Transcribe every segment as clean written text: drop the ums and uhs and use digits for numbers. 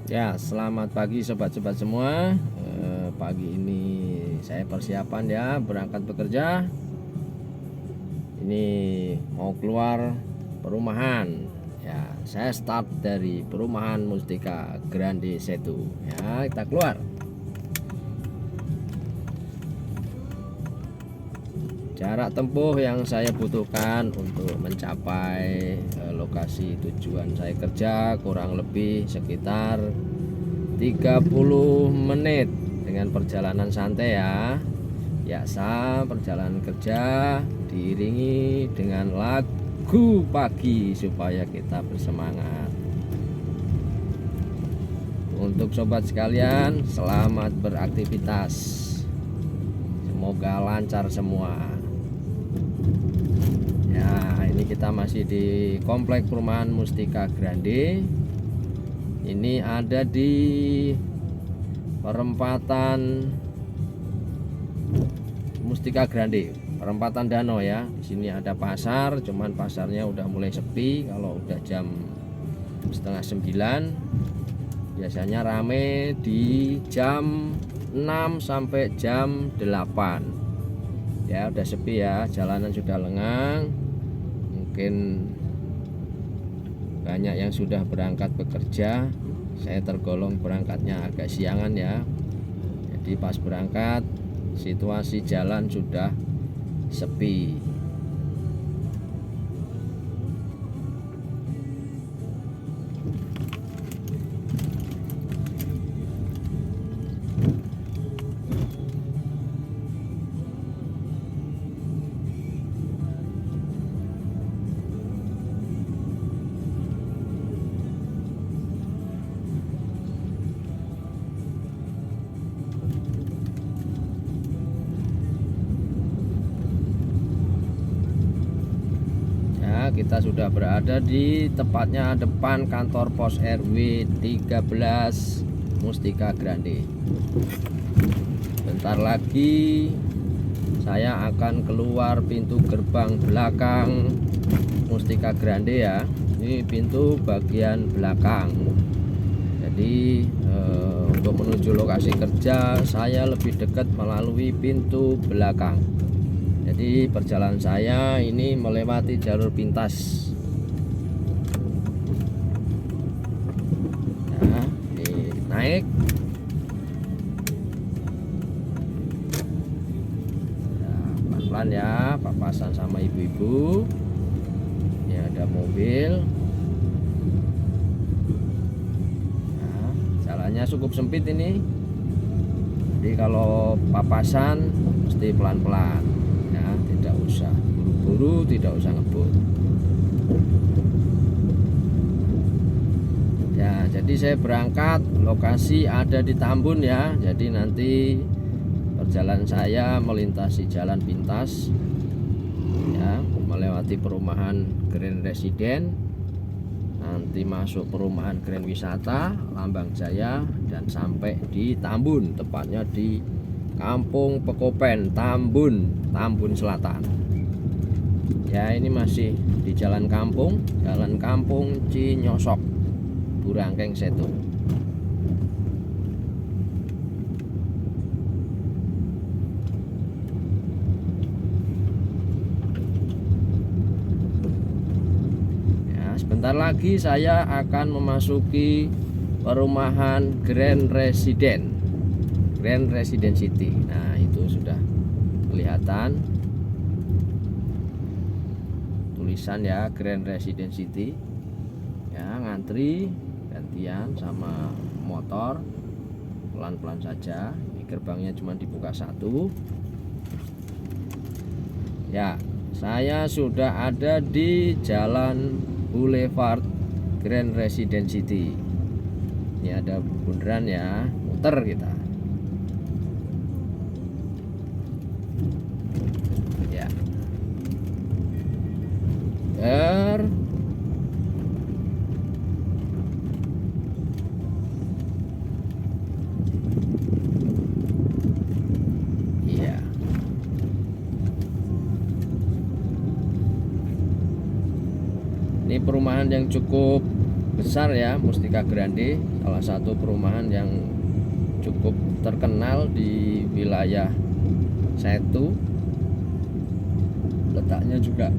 Ya, selamat pagi sobat-sobat semua. Pagi ini saya persiapan ya berangkat bekerja. Ini mau keluar perumahan. Ya, saya start dari perumahan Mustika Grande Setu. Ya, kita keluar. Jarak tempuh yang saya butuhkan untuk mencapai lokasi tujuan saya kerja kurang lebih sekitar 30 menit dengan perjalanan santai ya. Biasa perjalanan kerja diiringi dengan lagu pagi supaya kita bersemangat. Untuk sobat sekalian, selamat beraktivitas. Semoga lancar semua. Ya, ini kita masih di komplek perumahan Mustika Grande. Ini ada di perempatan Mustika Grande, perempatan Danau ya. Di sini ada pasar, cuman pasarnya udah mulai sepi. Kalau udah jam setengah 9, biasanya rame di jam 6 sampai jam 8. Ya, udah sepi ya, jalanan sudah lengang. Mungkin banyak yang sudah berangkat bekerja. Saya tergolong berangkatnya agak siangan ya. Jadi pas berangkat situasi jalan sudah sepi. Kita sudah berada di tepatnya depan kantor pos RW 13 Mustika Grande. Bentar lagi saya akan keluar pintu gerbang belakang Mustika Grande ya. Ini pintu bagian belakang. Jadi untuk menuju lokasi kerja saya lebih dekat melalui pintu belakang. Jadi perjalanan saya ini melewati jalur pintas. Nah, naik. Pelan-pelan ya, papasan sama ibu-ibu. Ini ada mobil. Nah, jalannya cukup sempit ini. Jadi kalau papasan mesti pelan-pelan. Tidak usah buru-buru, tidak usah ngebut ya. Jadi saya berangkat, lokasi ada di Tambun ya. Jadi nanti perjalanan saya melintasi jalan pintas ya, melewati perumahan Grand Residen, nanti masuk perumahan Grand Wisata Lambang Jaya, dan sampai di Tambun, tepatnya di Kampung Pekopen, Tambun Selatan. Ya, ini masih di Jalan Kampung Cinyosok, Burangkeng Setu. Ya, sebentar lagi saya akan memasuki perumahan Grand Residen City. Nah, itu sudah kelihatan tulisan ya, Grand Residen City ya. Ngantri gantian sama motor, pelan-pelan saja. Ini gerbangnya cuma dibuka satu ya. Saya sudah ada di Jalan Boulevard Grand Residen City. Ini ada bundaran ya, muter kita. Iya. Ini perumahan yang cukup besar ya, Mustika Grande, salah satu perumahan yang cukup terkenal di wilayah Setu. Letaknya juga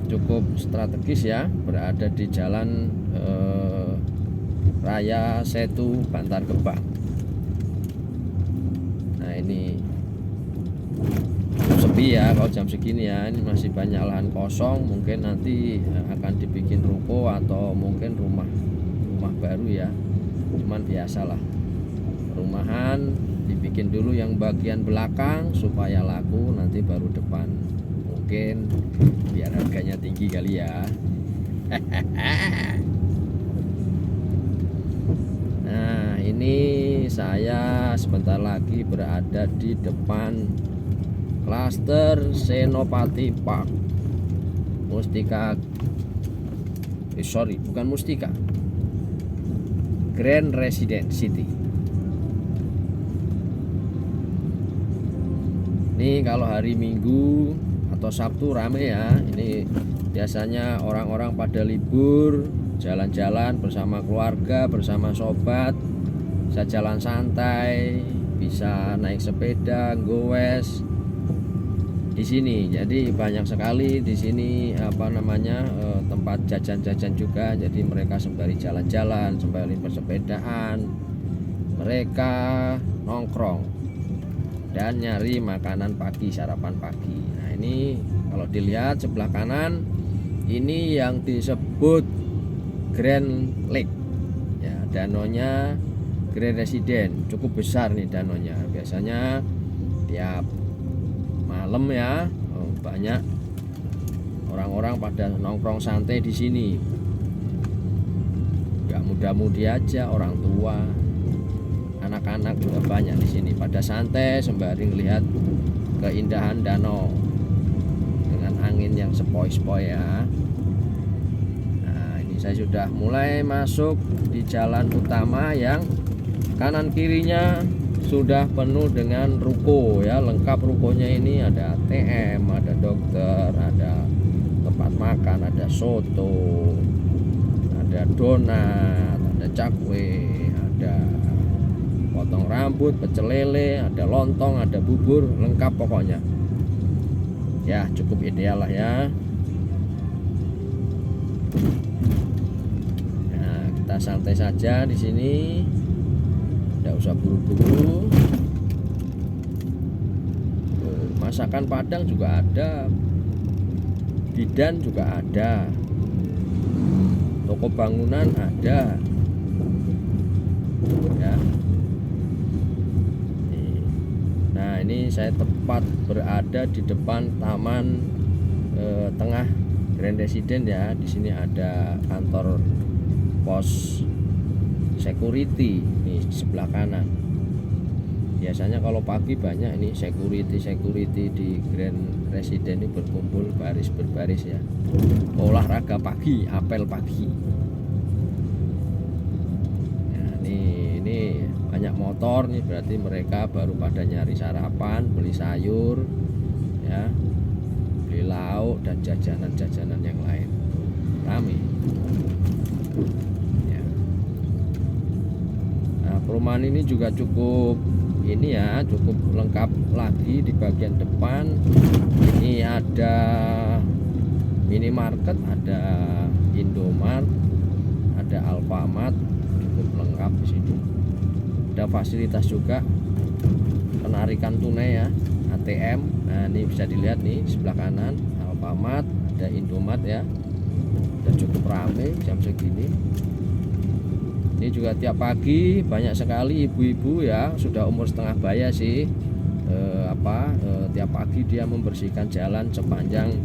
cukup strategis ya, berada di jalan Raya Setu Bantar Gebang. Nah ini sepi ya kalau jam segini ya, ini masih banyak lahan kosong, mungkin nanti akan dibikin ruko atau mungkin rumah baru ya. Cuman biasalah, perumahan dibikin dulu yang bagian belakang supaya laku, nanti baru depan, mungkin biar harganya tinggi kali ya. Nah ini saya sebentar lagi berada di depan klaster Senopati Park, Mustika, bukan Mustika, Grand Residence City. Ini kalau hari Minggu atau Sabtu rame ya. Ini biasanya orang-orang pada libur, jalan-jalan bersama keluarga, bersama sobat, bisa jalan santai, bisa naik sepeda, goes di sini. Jadi banyak sekali di sini tempat jajan-jajan juga. Jadi mereka sembari jalan-jalan, sembari bersepedaan, mereka nongkrong dan nyari makanan pagi, sarapan pagi. Nah ini kalau dilihat sebelah kanan, ini yang disebut Grand Lake ya, danonya Grand Residence, cukup besar nih danonya. Biasanya tiap malam ya, banyak orang-orang pada nongkrong santai di sini. Gak muda-mudi aja, orang tua, anak-anak juga banyak di sini pada santai sembari melihat keindahan danau dengan angin yang sepoi-sepoi ya. Nah ini saya sudah mulai masuk di jalan utama yang kanan kirinya sudah penuh dengan ruko ya, lengkap rukonya. Ini ada ATM, ada dokter, ada tempat makan, ada soto, ada donat, ada cakwe, ada potong rambut, pecel lele, ada lontong, ada bubur, lengkap pokoknya ya, cukup ideal lah ya. Nah kita santai saja di sini, tidak usah buru-buru. Masakan Padang juga ada, bidan juga ada, toko bangunan ada ya. Nah ini saya tepat berada di depan taman tengah Grand Residence ya. Di sini ada kantor pos security nih di sebelah kanan. Biasanya kalau pagi banyak ini security di Grand Residence ini berkumpul berbaris ya, olahraga pagi, apel pagi. Nah, ini banyak motor nih, berarti mereka baru pada nyari sarapan, beli sayur ya, beli lauk dan jajanan-jajanan yang lain. Rame. Perumahan ini juga cukup ini ya, cukup lengkap lagi di bagian depan. Ini ada minimarket, ada Indomart, ada Alfamart, cukup lengkap di sini. Ada fasilitas juga penarikan tunai ya, ATM. Nah ini bisa dilihat nih sebelah kanan, Alfamart, ada Indomart ya. Dan cukup ramai jam segini. Ini juga tiap pagi banyak sekali ibu-ibu ya, sudah umur setengah baya sih, tiap pagi dia membersihkan jalan sepanjang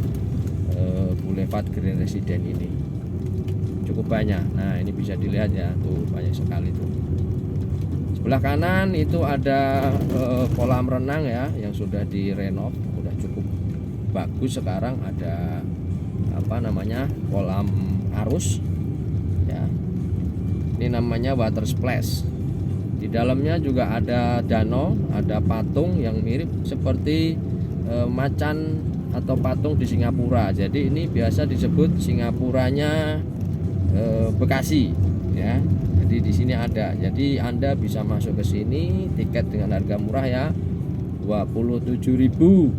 Boulevard Grand Residence ini. Cukup banyak. Nah ini bisa dilihat ya, tuh banyak sekali tuh. Sebelah kanan itu ada kolam renang ya, yang sudah direnov, udah cukup bagus sekarang. Ada kolam arus ya. Ini namanya water splash. Di dalamnya juga ada danau, ada patung yang mirip seperti macan atau patung di Singapura. Jadi ini biasa disebut Singapuranya Bekasi ya. Jadi di sini ada. Jadi Anda bisa masuk ke sini, tiket dengan harga murah ya, 27.000.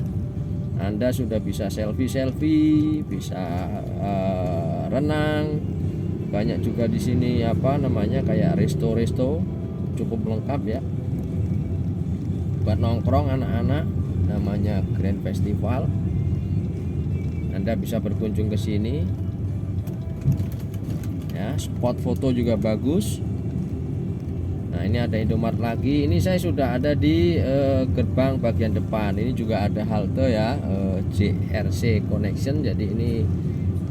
Anda sudah bisa selfie, bisa renang. Banyak juga di sini apa namanya kayak resto, cukup lengkap ya. Buat nongkrong anak-anak, namanya Grand Festival. Anda bisa berkunjung ke sini. Ya, spot foto juga bagus. Nah, ini ada Indomaret lagi. Ini saya sudah ada di gerbang bagian depan. Ini juga ada halte ya, JRC Connection. Jadi ini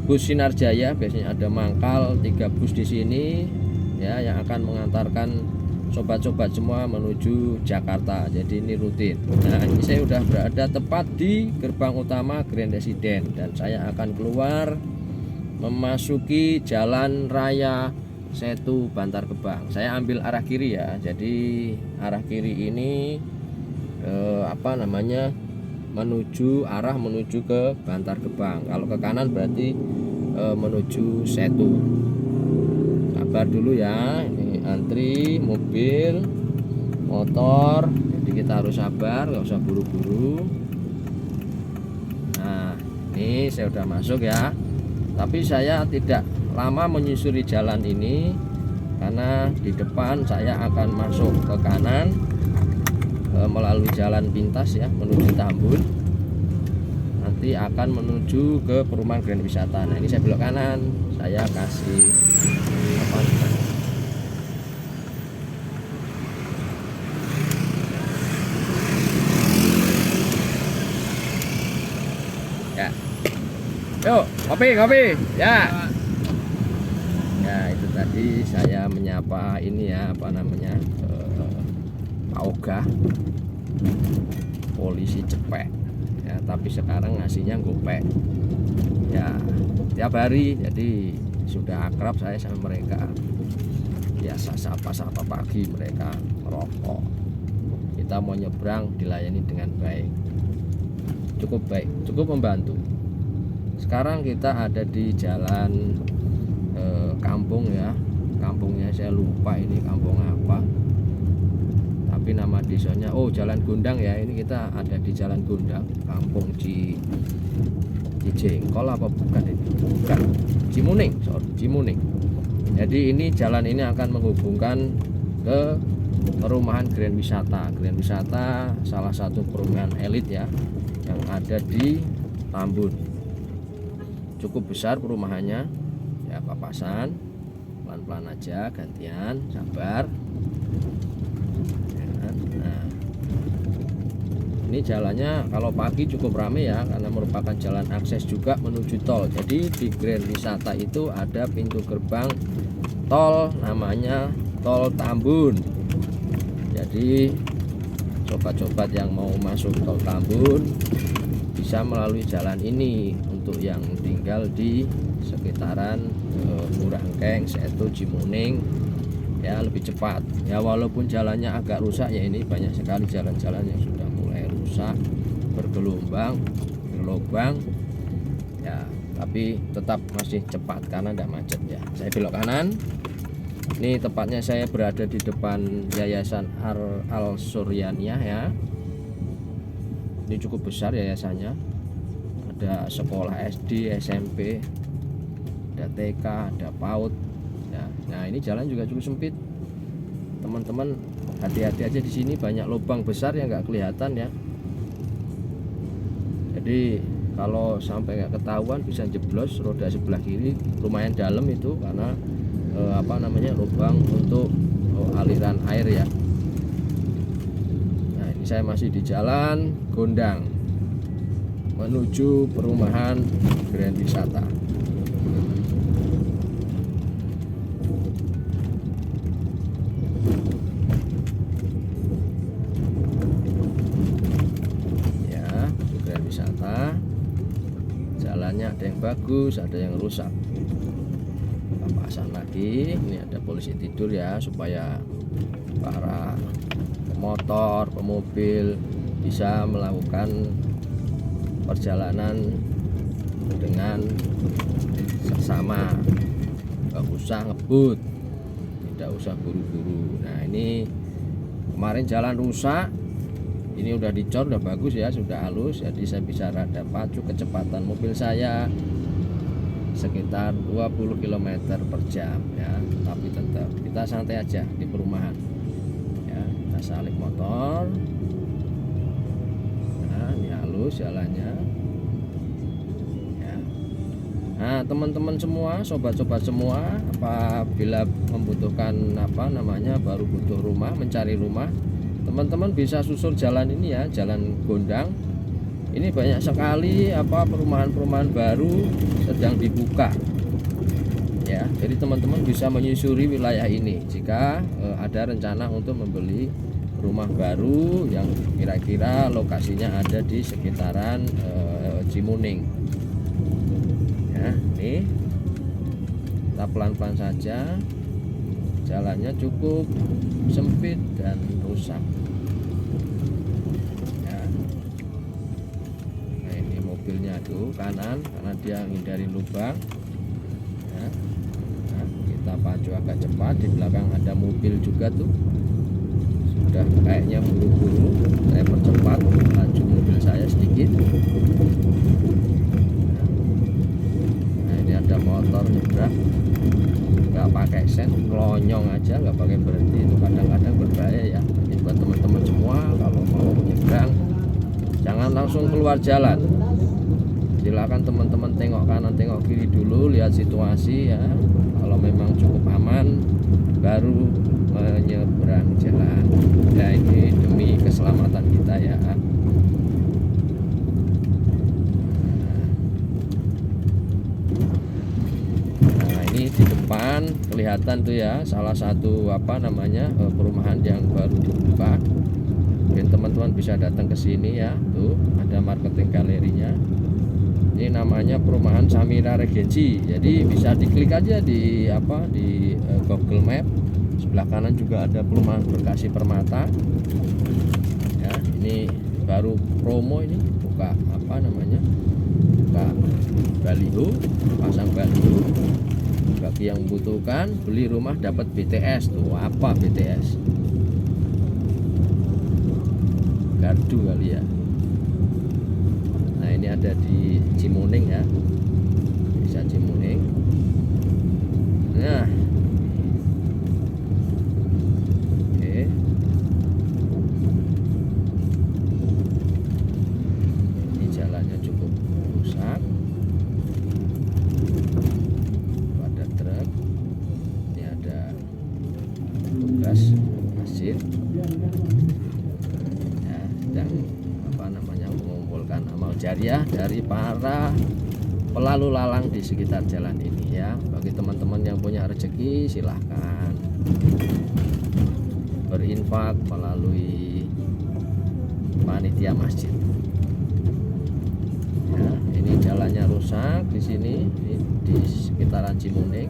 bus Sinar Jaya. Biasanya ada mangkal 3 bus di sini ya, yang akan mengantarkan sobat-sobat semua menuju Jakarta. Jadi ini rutin. Nah, ini saya sudah berada tepat di gerbang utama Grand Resident, dan saya akan keluar memasuki jalan raya Setu Bantar Gebang. Saya ambil arah kiri ya. Jadi arah kiri ini menuju ke Bantar Gebang. Kalau ke kanan berarti menuju Setu. Sabar dulu ya. Ini antri mobil, motor. Jadi kita harus sabar, nggak usah buru-buru. Nah, ini saya udah masuk ya. Tapi saya tidak lama menyusuri jalan ini, karena di depan saya akan masuk ke kanan melalui jalan pintas ya, menuju Tambun. Nanti akan menuju ke perumahan Grand Wisata. Nah, ini saya belok kanan, saya kasih apa ya. Yuk, kopi ya. Ya, itu tadi saya menyapa ini ya, apa namanya, Pak Oga, polisi cepek ya, tapi sekarang ngasihnya gopek ya, tiap hari. Jadi sudah akrab saya sama mereka, biasa sapa pagi, mereka merokok, kita mau nyebrang dilayani dengan baik, cukup baik, cukup membantu. Sekarang kita ada di jalan kampung ya, kampungnya saya lupa ini kampung apa, tapi nama desanya Jalan Gondang ya. Ini kita ada di Jalan Gondang, kampung Cijengkol apa bukan ini? Bukan, Cimuning. Jadi ini jalan ini akan menghubungkan ke perumahan Grand Wisata. Grand Wisata salah satu perumahan elit ya, yang ada di Tambun. Cukup besar perumahannya ya, papasan, pelan-pelan aja, gantian, sabar ya. Nah, ini jalannya kalau pagi cukup ramai ya, karena merupakan jalan akses juga menuju tol. Jadi di Grand Wisata itu ada pintu gerbang tol, namanya Tol Tambun. Jadi sobat-sobat yang mau masuk Tol Tambun bisa melalui jalan ini. Untuk yang tinggal di sekitaran Burangkeng, Setu, Cimuning ya, lebih cepat ya, walaupun jalannya agak rusak ya. Ini banyak sekali jalan-jalan yang sudah mulai rusak, bergelombang, berlubang ya, tapi tetap masih cepat karena tidak macet ya. Saya belok kanan. Ini tepatnya saya berada di depan Yayasan Al Suryaniyah ya. Ini cukup besar yayasannya, ada sekolah SD, SMP, ada TK, ada PAUD ya. Nah, ini jalan juga cukup sempit, teman-teman, hati-hati aja di sini, banyak lubang besar yang nggak kelihatan ya. Jadi kalau sampai nggak ketahuan bisa jeblos roda sebelah kiri, lumayan dalam itu, karena lubang untuk aliran air ya. Nah, ini saya masih di Jalan Gondang menuju perumahan Grand Wisata. Ya, Grand Wisata. Jalannya ada yang bagus, ada yang rusak. Pasang lagi. Ini ada polisi tidur ya, supaya para pemotor, pemobil bisa melakukan perjalanan dengan seksama nggak usah ngebut, tidak usah buru-buru. Nah ini kemarin jalan rusak, ini udah dicor, udah bagus ya, sudah halus, jadi saya bisa rada pacu kecepatan mobil saya sekitar 20 km per jam ya, tapi tetap kita santai aja di perumahan ya, kita salib motor. Nah ini halus jalannya ya. Nah teman-teman semua, sobat-sobat semua, apabila membutuhkan baru butuh rumah, mencari rumah, teman-teman bisa susur jalan ini ya, jalan Gondang. Ini banyak sekali perumahan-perumahan baru sedang dibuka ya, jadi teman-teman bisa menyusuri wilayah ini jika ada rencana untuk membeli rumah baru yang kira-kira lokasinya ada di sekitaran Cimuning ya. Nih kita pelan-pelan saja, jalannya cukup sempit dan rusak. Mobilnya tuh kanan karena dia menghindari lubang ya. Nah, kita pacu agak cepat, di belakang ada mobil juga tuh, sudah kayaknya buru-buru. Saya percepat laju mobil saya sedikit. Nah ini ada motor nyebrang nggak pakai sen, ngelonyong aja, nggak pakai berhenti. Itu kadang-kadang berbahaya ya. Ini buat teman-teman semua, kalau mau nyebrang jangan langsung keluar jalan, silakan teman-teman tengok kanan tengok kiri dulu, lihat situasi ya. Kalau memang cukup aman baru menyeberang jalan ya, ini demi keselamatan kita ya. Nah ini di depan kelihatan tuh ya, salah satu perumahan yang baru dibuka. Mungkin teman-teman bisa datang ke sini ya, tuh ada marketing galerinya. Ini namanya perumahan Samira Regency. Jadi bisa diklik aja di Google Map. Sebelah kanan juga ada perumahan Bekasi Permata. Ya, ini baru promo, ini buka buka baliho, pasang baliho. Bagi yang membutuhkan beli rumah dapat BTS. Tuh apa BTS? Gardu kali ya. Nah ini ada di Cimuning ya, bisa Cimuning. Nah oke, ini jalannya cukup rusak, ada truk, ini ada tugas masjid ya, sedang mengumpulkan amal jariah dari para pelalu lalang di sekitar jalan ini ya. Bagi teman-teman yang punya rezeki, silahkan berinfak melalui panitia masjid ya. Ini jalannya rusak di sini, di sekitaran Cimuning.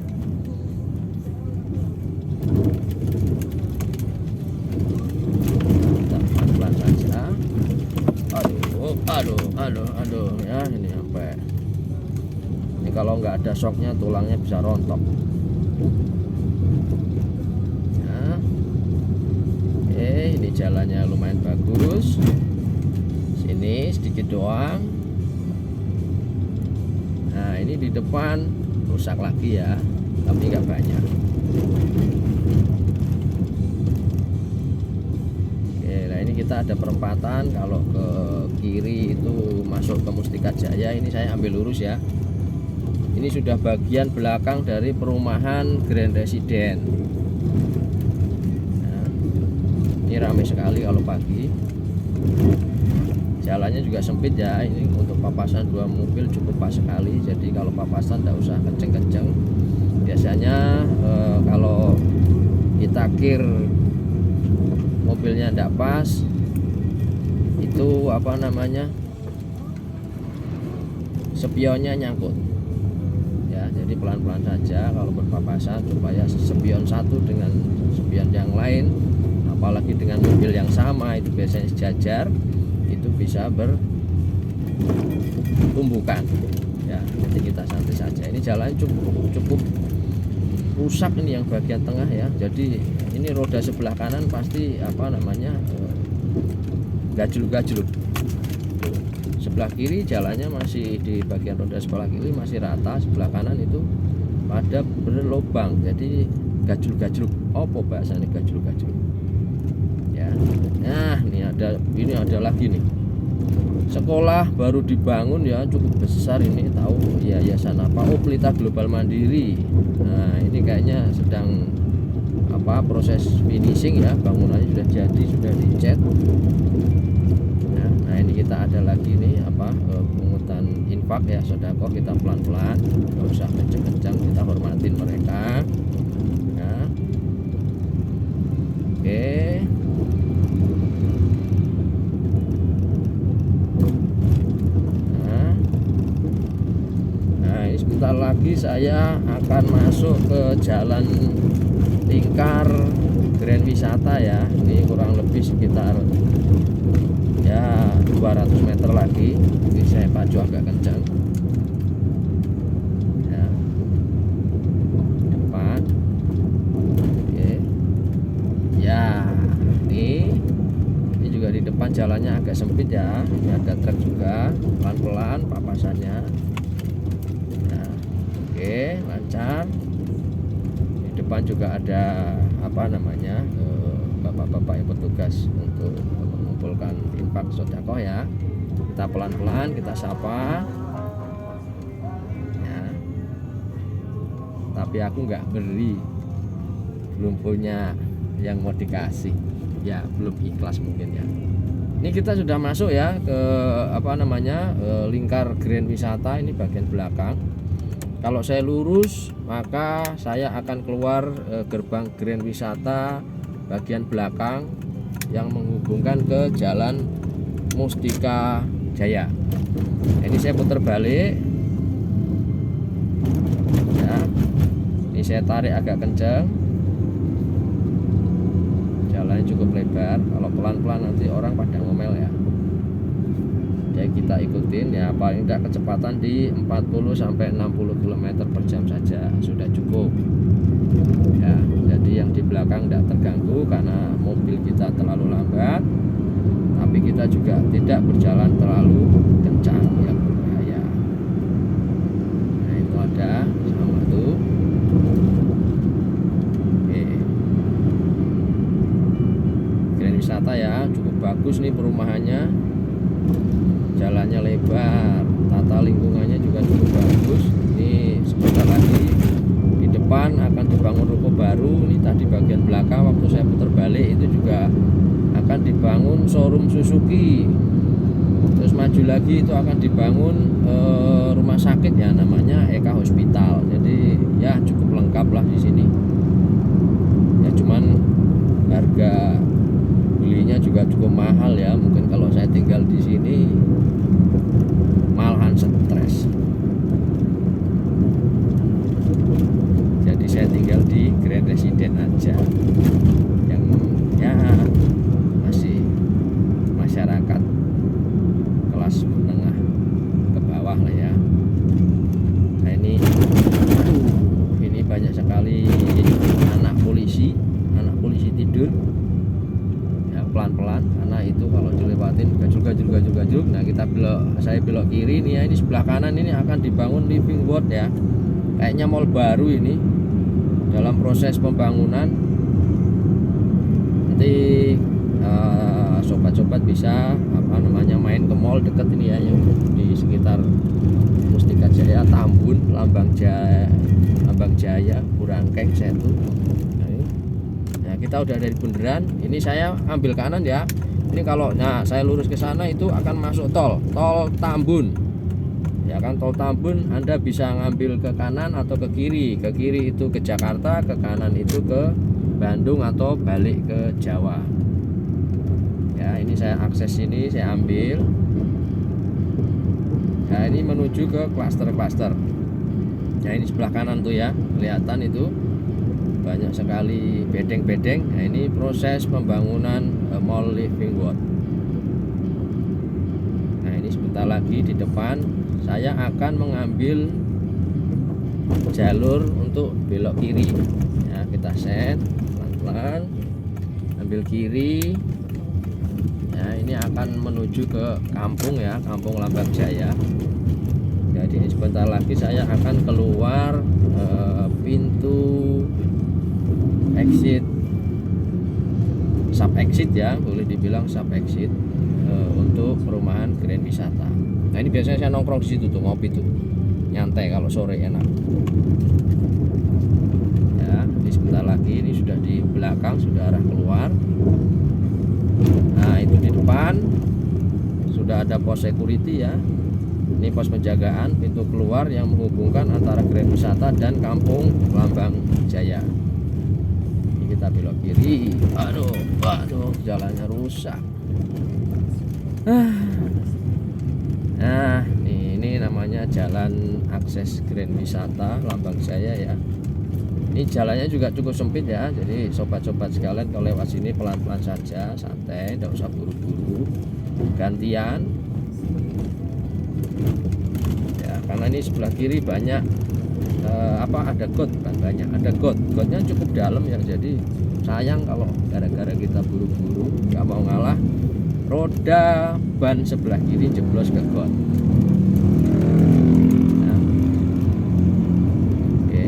Kita pelan-pelan saja. Aduh ya, ini sampai ini kalau nggak ada shocknya tulangnya bisa rontok ya. Oke, ini jalannya lumayan bagus, sini sedikit doang. Nah ini di depan rusak lagi ya, tapi nggak banyak. Kita ada perempatan, kalau ke kiri itu masuk ke Mustika Jaya. Ini saya ambil lurus ya. Ini sudah bagian belakang dari perumahan Grand Resident. Nah, ini ramai sekali kalau pagi. Jalannya juga sempit ya. Ini untuk papasan dua mobil cukup pas sekali. Jadi kalau papasan tidak usah kenceng-kenceng. Biasanya kalau kita kir mobilnya tidak pas, itu spionnya nyangkut ya. Jadi pelan-pelan saja kalau berpapasan, supaya spion satu dengan spion yang lain, apalagi dengan mobil yang sama, itu biasanya sejajar, itu bisa bertumbukan ya. Jadi kita santai saja. Ini jalan cukup rusak ini yang bagian tengah ya. Jadi ini roda sebelah kanan pasti gajluk-gajluk. Sebelah kiri jalannya masih di bagian roda sebelah kiri masih rata, sebelah kanan itu pada berlobang. Jadi gajluk-gajluk. Apa bahasanya gajluk-gajluk? Ya. Nah, ini ada lagi nih. Sekolah baru dibangun ya, cukup besar ini, tahu yayasan apa? Oh, Pelita Global Mandiri. Nah, ini kayaknya sedang proses finishing ya, bangunannya sudah jadi, sudah dicat. Nah, ini kita ada lagi nih pungutan infak ya, sedekah, kita pelan-pelan, nggak usah kenceng-kenceng, kita hormatin mereka. Nah, oke. Nah, ini sebentar lagi saya akan masuk ke jalan lingkar Grand Wisata ya. Ini kurang lebih sekitar ya 200 meter lagi. Ini saya pacu agak kencang ya, depan. Oke ya, ini juga di depan jalannya agak sempit ya, ini ada truk juga, pelan-pelan papasannya ya. Oke, lancar. Di depan juga ada bapak-bapak yang bertugas untuk mengumpulkan infak sedekah ya. Kita pelan-pelan, kita sapa ya. Tapi aku nggak beri, belum punya yang mau dikasih ya, belum ikhlas mungkin ya. Ini kita sudah masuk ya ke lingkar Grand Wisata, ini bagian belakang. Kalau saya lurus maka saya akan keluar gerbang Grand Wisata bagian belakang yang menghubungkan ke Jalan Mustika Jaya. Ini saya putar balik ya. Ini saya tarik agak kencang, jalannya cukup lebar. Kalau pelan-pelan nanti orang pada ngomel ya. Jadi kita ikutin ya, paling tidak kecepatan di 40 sampai 60 km per jam saja sudah cukup ya. Jadi yang di belakang tidak terganggu karena mobil kita terlalu lambat, tapi kita juga tidak berjalan terlalu kencang yang berbahaya. Nah, itu ada sama tuh. Oke, Grand Wisata ya, cukup bagus nih perumahannya, jalannya lebar, tata lingkungannya juga cukup bagus. Ini sebentar lagi di depan akan dibangun ruko baru. Ini tadi bagian belakang waktu saya putar balik itu juga akan dibangun showroom Suzuki. Terus maju lagi itu akan dibangun rumah sakit ya, namanya Eka Hospital. Jadi ya cukup lengkap lah di sini. Ya cuman harga belinya juga cukup mahal ya. Mungkin kalau saya tinggal di sini malahan stres. Jadi saya tinggal di Grand Resident aja, yang ya masih masyarakat kelas menengah ke bawah lah ya. Nah ini banyak sekali anak polisi tidur ya, pelan-pelan karena itu kalau dilewatin gajul. Nah saya belok kiri nih ya, ini sebelah kanan ini akan dibangun living ward ya, kayaknya mall baru ini dalam proses pembangunan. Nanti sobat-sobat bisa main ke mall deket ini ya, yang di sekitar Mustika Jaya, Tambun, Lambang Jaya, Burangkeng, Setu. Nah, kita udah dari bundaran. Ini saya ambil kanan ya. Ini kalau saya lurus ke sana itu akan masuk tol Tambun. Ya kan, tol Tambun Anda bisa ngambil ke kanan atau ke kiri. Ke kiri itu ke Jakarta, ke kanan itu ke Bandung atau balik ke Jawa. Ya, ini saya akses sini, saya ambil. Nah, ini menuju ke klaster-klaster. Nah, ini sebelah kanan tuh ya, kelihatan itu banyak sekali bedeng-bedeng. Nah, ini proses pembangunan mall living ward. Nah, ini sebentar lagi di depan saya akan mengambil jalur untuk belok kiri ya. Kita set pelan-pelan, ambil kiri ya. Ini akan menuju ke kampung ya, Kampung Lambang Jaya. Jadi sebentar lagi saya akan keluar pintu exit, sub exit ya, boleh dibilang sub exit untuk perumahan Grand Wisata. Nah ini biasanya saya nongkrong di situ tuh, ngopi tuh, nyantai kalau sore enak. Ya, ini sebentar lagi, ini sudah di belakang, sudah arah keluar. Nah itu di depan sudah ada pos security ya. Ini pos penjagaan pintu keluar yang menghubungkan antara Grand Wisata dan Kampung Lambang Jaya. Ini kita belok kiri. Aduh, jalannya rusak. Nah, ini namanya jalan akses Grand Wisata Lambang Jaya ya. Ini jalannya juga cukup sempit ya. Jadi sobat-sobat sekalian kalau lewat sini pelan-pelan saja, santai, tidak usah buru-buru. Gantian. Ya, karena ini sebelah kiri banyak ada got, bukan banyak, ada gotnya cukup dalam ya. Jadi sayang kalau gara-gara kita buru-buru nggak mau ngalah, roda ban sebelah kiri jeblos ke got. Nah, oke.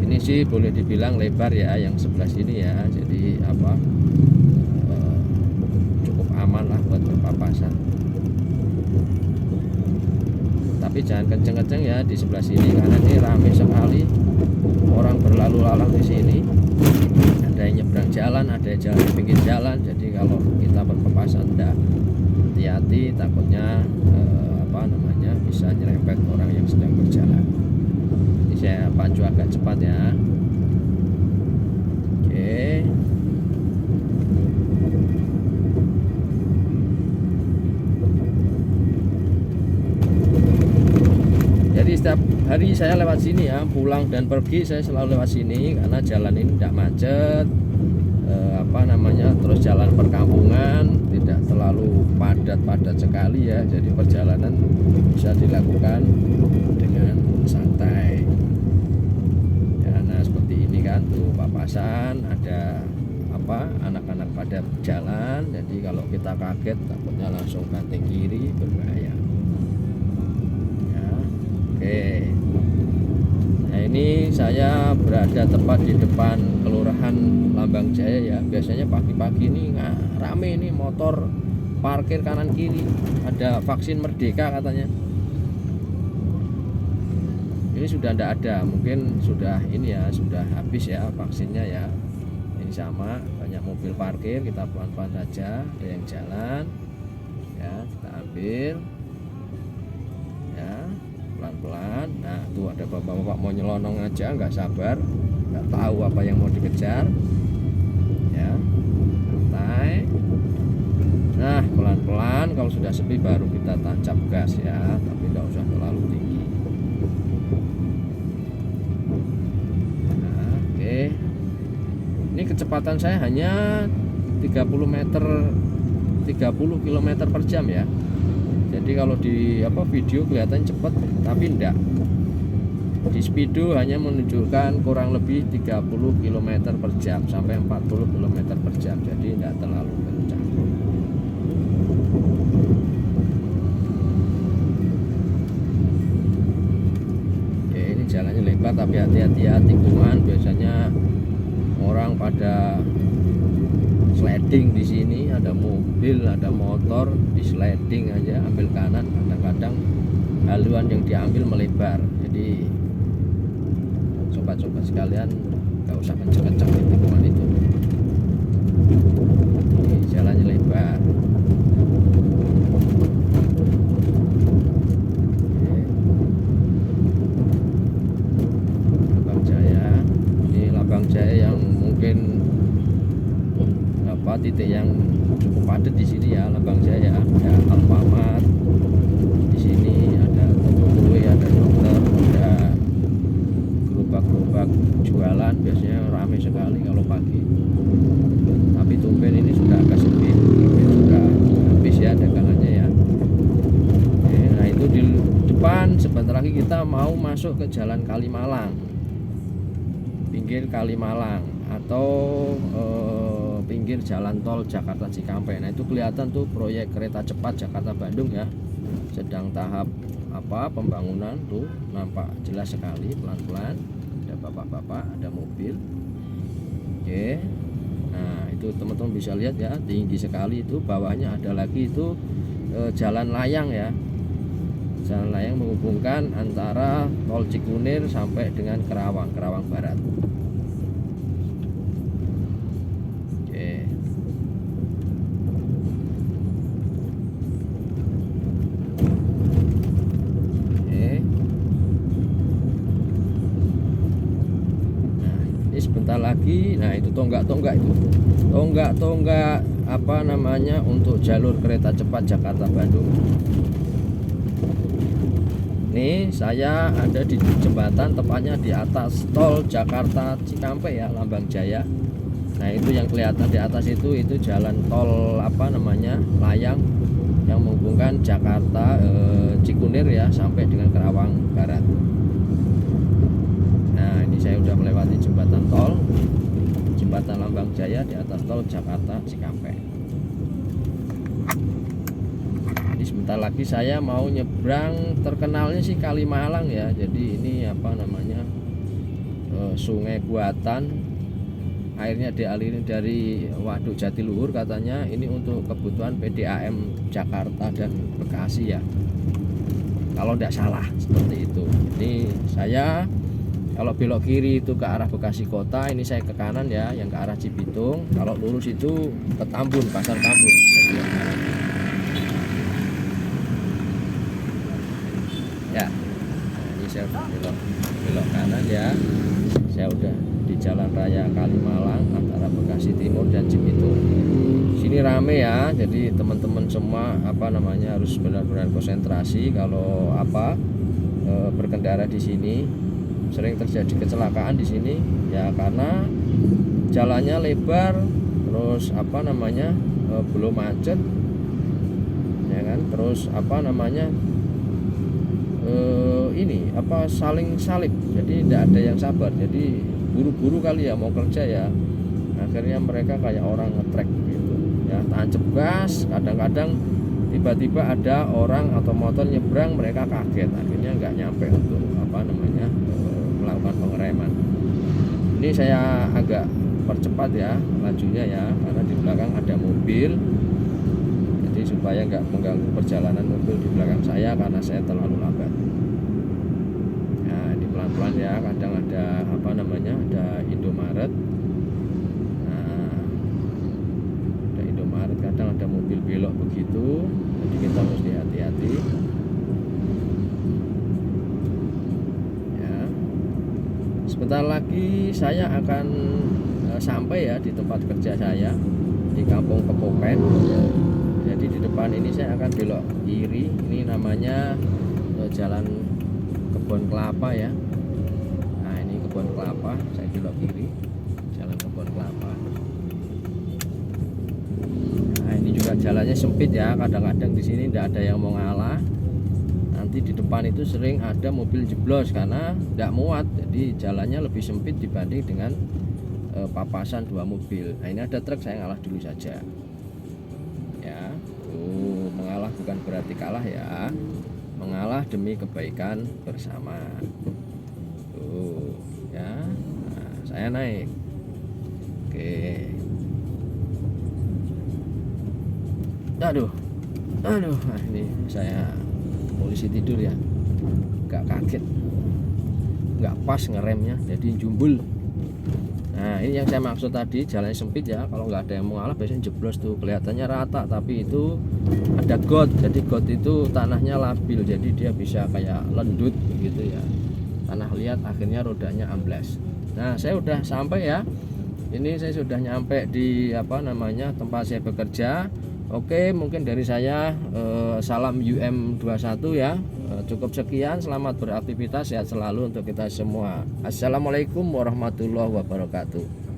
Ini sih boleh dibilang lebar ya yang sebelah sini ya. Jadi cukup aman lah buat berpapasan. Tapi jangan kenceng-kenceng ya di sebelah sini karena ini ramai sekali orang berlalu lalang di sini. Ada yang nyebrang jalan, ada yang jalan di pinggir jalan. Jadi kalau kita berpapasan tidak hati-hati, takutnya bisa nyerempet orang yang sedang berjalan. Ini saya pacu agak cepat ya. Oke. Jadi setiap hari saya lewat sini ya, pulang dan pergi saya selalu lewat sini karena jalan ini tidak macet, terus jalan perkampungan, tidak terlalu padat sekali ya. Jadi perjalanan bisa dilakukan dengan santai. Ya, nah seperti ini kan tuh papasan, ada anak-anak pada jalan. Jadi kalau kita kaget takutnya langsung banting kiri, berbahaya. Oke. Nah ini saya berada tepat di depan Kelurahan Lambang Jaya ya. Biasanya pagi-pagi ini rame ini motor parkir kanan kiri. Ada vaksin Merdeka katanya. Ini sudah tidak ada, mungkin sudah sudah habis ya vaksinnya ya. Ini sama, banyak mobil parkir, kita pelan-pelan saja. Ada yang jalan ya, kita ambil ya, pelan-pelan. Nah tuh ada bapak-bapak mau nyelonong aja, nggak sabar, nggak tahu apa yang mau dikejar ya. Santai. Nah pelan-pelan, kalau sudah sepi baru kita tancap gas ya, tapi nggak usah terlalu tinggi. Nah, oke. Ini kecepatan saya hanya 30 km per jam ya. Jadi kalau di video kelihatan cepat, tapi enggak. Di speedo hanya menunjukkan kurang lebih 30 km per jam sampai 40 km per jam. Jadi enggak terlalu kencang. Oke, ini jalannya lebar tapi hati-hati ya, tikungan. Biasanya orang pada sliding di sini, ada mobil, ada motor di sliding aja, ambil kanan, kadang-kadang haluan yang diambil melebar. Jadi sobat-sobat sekalian nggak usah kenceng-kenceng di tikungan itu. Ini jalannya lebar. Lambang Jaya, ini Lambang Jaya yang mungkin titik yang cukup padat di sini ya, Lambang Jaya. Ada Alfamart di sini, ada toko kue, ada dokter, ada gerobak-gerobak jualan. Biasanya ramai sekali kalau pagi. Tapi tumben ini sudah agak sepi, sudah habis ya dagangannya ya. Nah itu di depan sebentar lagi kita mau masuk ke jalan Kalimalang, pinggir Kalimalang, atau pinggir jalan tol Jakarta Cikampek. Nah itu kelihatan tuh proyek kereta cepat Jakarta Bandung ya, sedang tahap pembangunan tuh, nampak jelas sekali. Pelan-pelan ada bapak-bapak, ada mobil. Oke, nah itu teman-teman bisa lihat ya, tinggi sekali itu. Bawahnya ada lagi itu jalan layang ya, jalan layang menghubungkan antara tol Cikunir sampai dengan Kerawang Barat. Sebentar lagi, nah itu tonggak-tonggak untuk jalur kereta cepat Jakarta Bandung. Nih saya ada di jembatan, tepatnya di atas tol Jakarta Cikampek ya, Lambang Jaya. Nah itu yang kelihatan di atas itu jalan tol layang yang menghubungkan Jakarta Cikunir ya sampai dengan Kerawang Barat. Nah ini saya udah melewati jembatan Lambang Jaya di atas tol Jakarta Cikampek. Ini sebentar lagi saya mau nyebrang, terkenalnya sih Kalimalang ya. Jadi ini sungai buatan, airnya dialirin dari Waduk Jatiluhur katanya. Ini untuk kebutuhan PDAM Jakarta dan Bekasi ya, kalau tidak salah seperti itu. Ini saya kalau belok kiri itu ke arah Bekasi Kota, ini saya ke kanan ya, yang ke arah Cibitung. Kalau lurus itu ke Tambun, Pasar Tambun. Ya, nah, ini saya udah belok kanan ya. Saya udah di Jalan Raya Kalimalang antara Bekasi Timur dan Cibitung. Sini rame ya, jadi teman-teman semua harus benar-benar konsentrasi kalau berkendara di sini. Sering terjadi kecelakaan di sini ya, karena jalannya lebar, terus belum macet ya kan, terus saling salib, jadi tidak ada yang sabar, jadi buru-buru kali ya mau kerja ya, akhirnya mereka kayak orang ngetrek gitu ya, tancap gas. Kadang-kadang tiba-tiba ada orang atau motor nyebrang, mereka kaget, akhirnya nggak nyampe untuk melakukan pengereman. Ini saya agak percepat ya lajunya ya, karena di belakang ada mobil, jadi supaya nggak mengganggu perjalanan mobil di belakang saya karena saya terlalu lambat. Nah ini pelan-pelan ya, kadang ada ada Indomaret. Nah ada Indomaret, kadang ada mobil belok begitu, jadi kita mesti hati-hati. Sebentar lagi saya akan sampai ya di tempat kerja saya di Kampung Kepopen. Jadi di depan ini saya akan belok kiri. Ini namanya Jalan Kebon Kelapa ya. Nah ini Kebon Kelapa, saya belok kiri, Jalan Kebon Kelapa. Nah ini juga jalannya sempit ya, kadang-kadang di sini tidak ada yang mau ngalah. Nanti di depan itu sering ada mobil jeblos karena tidak muat, jadi jalannya lebih sempit dibanding dengan papasan dua mobil. Nah ini ada truk, saya ngalah dulu saja ya. Mengalah bukan berarti kalah ya, mengalah demi kebaikan bersama. Ya, nah, saya naik. Oke. Aduh, nah ini saya polisi tidur ya, nggak kaget, nggak pas ngeremnya, jadi jumbul. Nah ini yang saya maksud tadi, jalannya sempit ya, kalau nggak ada yang mengalah biasanya jeblos tuh, kelihatannya rata tapi itu ada got, jadi got itu tanahnya labil, jadi dia bisa kayak lendut gitu ya, tanah liat, akhirnya rodanya amblas. Nah saya udah sampai ya, ini saya sudah nyampe di tempat saya bekerja. Oke, mungkin dari saya salam UM21 ya. Cukup sekian, selamat beraktivitas, sehat selalu untuk kita semua. Assalamualaikum warahmatullahi wabarakatuh.